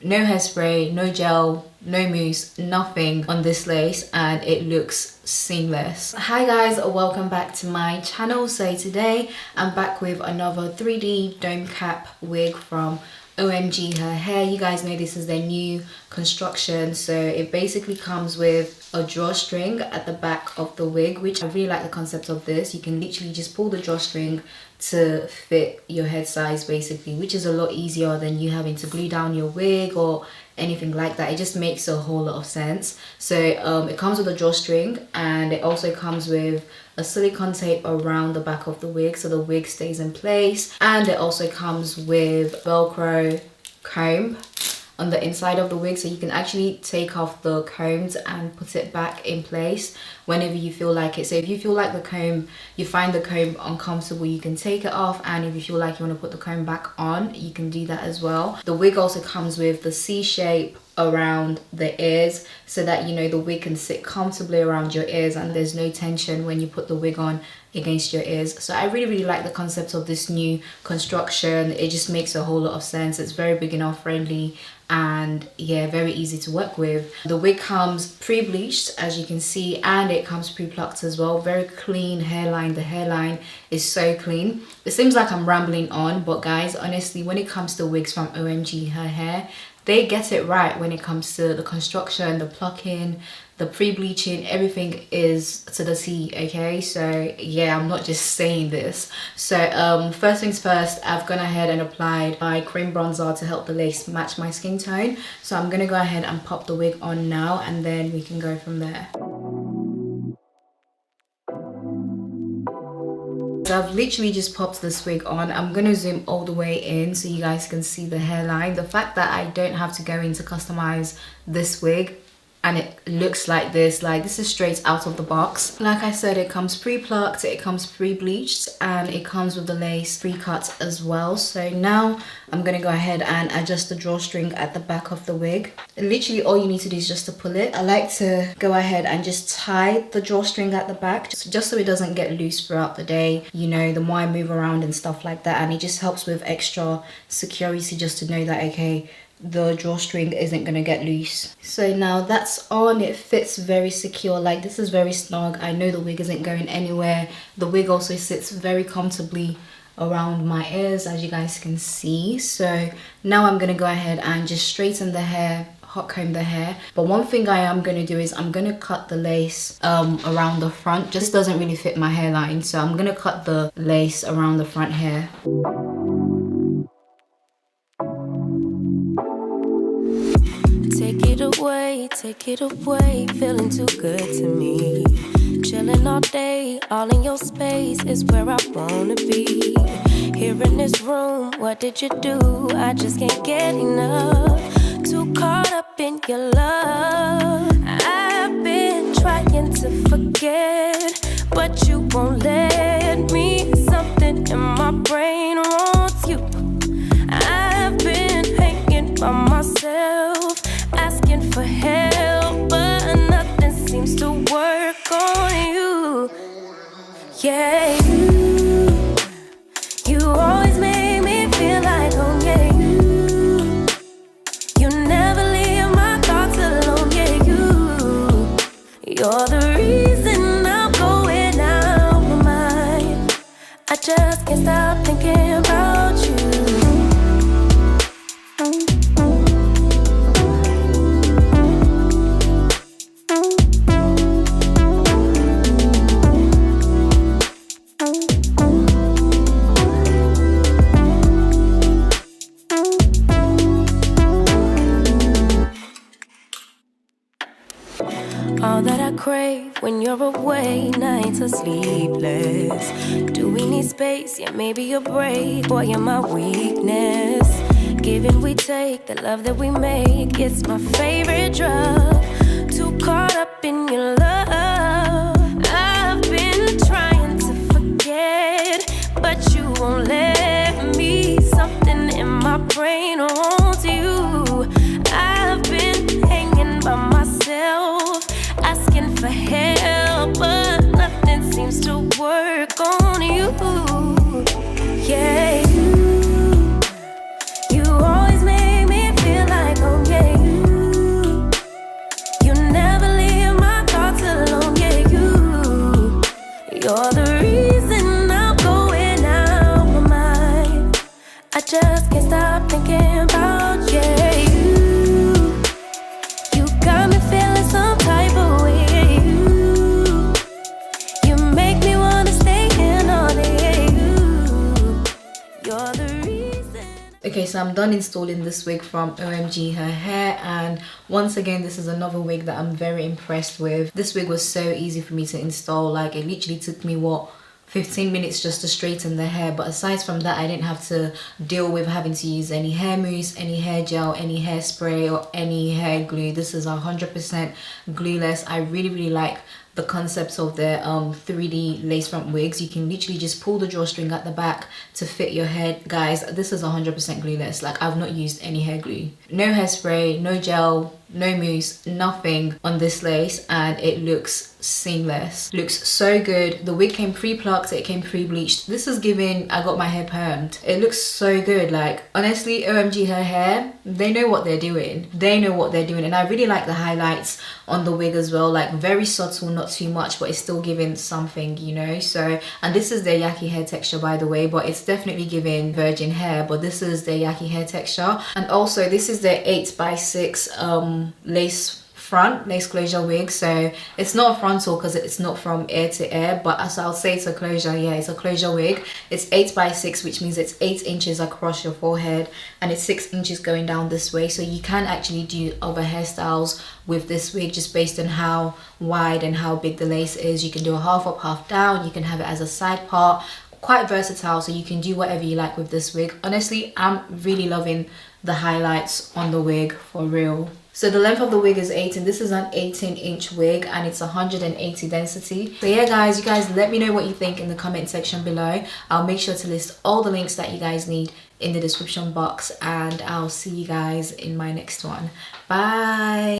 no hairspray, no gel, no mousse, nothing on this lace, and it looks seamless. Hi guys, welcome back to my channel. So today I'm back with another 3D dome cap wig from OMG Her Hair. You guys know this is their new construction, so it basically comes with a drawstring at the back of the wig, which I really like the concept of this. You can literally just pull the drawstring to fit your head size basically, which is a lot easier than you having to glue down your wig or anything like that. It just makes a whole lot of sense. So it comes with a drawstring, and it also comes with a silicone tape around the back of the wig so the wig stays in place, and it also comes with Velcro comb on the inside of the wig, so you can actually take off the combs and put it back in place whenever you feel like it. So if you feel like the comb, you find the comb uncomfortable, you can take it off, and if you feel like you want to put the comb back on, you can do that as well. The wig also comes with the C shape around the ears so that, you know, the wig can sit comfortably around your ears and there's no tension when you put the wig on against your ears. So I really like the concept of this new construction. It just makes a whole lot of sense. It's very beginner friendly and yeah, very easy to work with. The wig comes pre-bleached, as you can see, and it comes pre-plucked as well. Very clean hairline. The hairline is so clean. It seems like I'm rambling on, but guys, honestly, when it comes to wigs from OMG Her Hair, they get it right when it comes to the construction, the plucking, the pre-bleaching. Everything is to the T, okay? So yeah, I'm not just saying this. So first things first, I've gone ahead and applied my cream bronzer to help the lace match my skin tone. So I'm gonna go ahead and pop the wig on now, and then we can go from there. So I've literally just popped this wig on. I'm gonna zoom all the way in so you guys can see the hairline. The fact that I don't have to go in to customize this wig and it looks like this is straight out of the box. Like I said, it comes pre-plucked, it comes pre-bleached, and it comes with the lace pre-cut as well. So now I'm gonna go ahead and adjust the drawstring at the back of the wig. Literally all you need to do is just to pull it. I like to go ahead and just tie the drawstring at the back just so it doesn't get loose throughout the day. You know, the more I move around and stuff like that, and it just helps with extra security just to know that, okay, the drawstring isn't gonna get loose. So now that's on. It fits very secure. Like, this is very snug. I know the wig isn't going anywhere. The wig also sits very comfortably around my ears, as you guys can see. So now I'm gonna go ahead and just straighten the hair, hot comb the hair. But one thing I am gonna do is I'm gonna cut the lace around the front. Just doesn't really fit my hairline, so I'm gonna cut the lace around the front hair. Take it away, feeling too good to me. Chilling all day, all in your space is where I wanna be. Here in this room, what did you do? I just can't get enough. Too caught up in your love. I've been trying to forget, but you won't let me. Something in my brain wants you. I've been hanging by myself, asking for help, but nothing seems to work on you. Yeah, you always make me feel like home. Yeah, you never leave my thoughts alone. Yeah, you're the reason I'm going out my mind. I just can't stop thinking about you. All that I crave when you're away, nights are sleepless. Do we need space? Yeah, maybe a break. Boy, you're my weakness. Give and we take, the love that we make, it's my favorite drug. Too caught up in your love. I've been trying to forget, but you won't let me. Something in my brain wants you. I've been hanging by myself, asking for help, but nothing seems to work on you. Yeah, you always make me feel like home. so I'm done installing this wig from OMG Her Hair, and once again this is another wig that I'm very impressed with. This wig was so easy for me to install. Like, it literally took me 15 minutes just to straighten the hair, but aside from that I didn't have to deal with having to use any hair mousse, any hair gel, any hairspray or any hair glue. This is 100% glueless. I really like the concept of the 3D lace front wigs. You can literally just pull the drawstring at the back to fit your head. Guys, this is 100% glueless. Like, I've not used any hair glue, no hairspray, no gel, no mousse, nothing on this lace, and it looks seamless. Looks so good. The wig came pre-plucked, it came pre-bleached. This is giving I got my hair permed. It looks so good. Like, honestly, OMG Her Hair, they know what they're doing. They know what they're doing. And I really like the highlights on the wig as well. Like, very subtle, not too much, but it's still giving something, you know. So, and this is their Yaki hair texture, by the way, but it's definitely giving virgin hair, but this is their Yaki hair texture. And also this is their 8x6 lace closure wig. So it's not a frontal because it's not from ear to ear, but as I'll say, it's a closure. Yeah, it's a closure wig. It's 8x6, which means it's 8 inches across your forehead and it's 6 inches going down this way. So you can actually do other hairstyles with this wig just based on how wide and how big the lace is. You can do a half up, half down. You can have it as a side part. Quite versatile, so you can do whatever you like with this wig. Honestly, I'm really loving the highlights on the wig, for real. So the length of the wig is 8, and this is an 18-inch wig, and it's 180 density. So yeah guys, you guys let me know what you think in the comment section below. I'll make sure to list all the links that you guys need in the description box, and I'll see you guys in my next one. Bye.